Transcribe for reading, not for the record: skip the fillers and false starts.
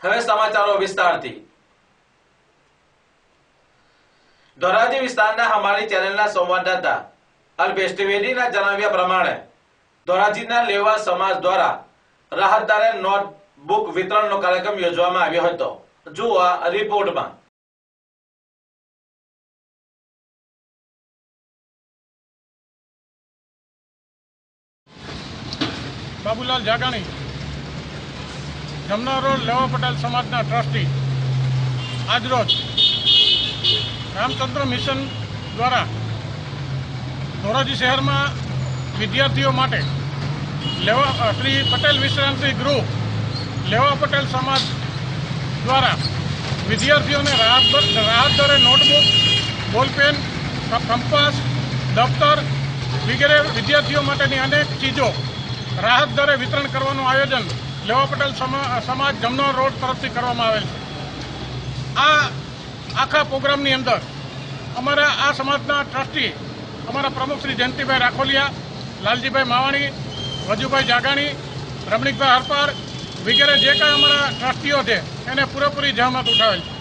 હવે સમાચારો વિસ્તારથી। ધોરાજી વિસ્તારના અમારી ચેનલના સંવાદદાતા અલ્પેશ ત્રિવેદીના જણાવ્યા પ્રમાણે ધોરાજીના લેવા સમાજ દ્વારા રાહતદારે નોટબુક વિતરણનો કાર્યક્રમ યોજવામાં આવ્યો હતો। જુઓ આ રિપોર્ટમાં। બાબુલાલ જાગાણી, જમના રોડ લેવા પટેલ સમાજના ટ્રસ્ટી, આજરોજ રામચંદ્ર મિશન દ્વારા ધોરાજી શહેરમાં વિદ્યાર્થીઓ માટે શ્રી પટેલ વિશ્રામથી ગૃહ લેવા પટેલ સમાજ દ્વારા વિદ્યાર્થીઓને રાહત દરે નોટબુક, બોલપેન, કંપાસ, દફતર વગેરે વિદ્યાર્થીઓ માટેની અનેક ચીજો રાહત દરે વિતરણ કરવાનું આયોજન લેવા પટેલ સમાજ જમનોર રોડ તરફથી કરવામાં આવેલ છે। આ આખા પ્રોગ્રામની અંદર અમારા આ સમાજના ટ્રસ્ટી, અમારા પ્રમુખ શ્રી જયંતિભાઈ રાખોલિયા, લાલજીભાઈ માવાણી, વજુભાઈ જાગાણી, રમણીકભાઈ હરપાર વગેરે જે કાંઈ અમારા ટ્રસ્ટીઓ છે એને પૂરેપૂરી જહેમત ઉઠાવેલ છે।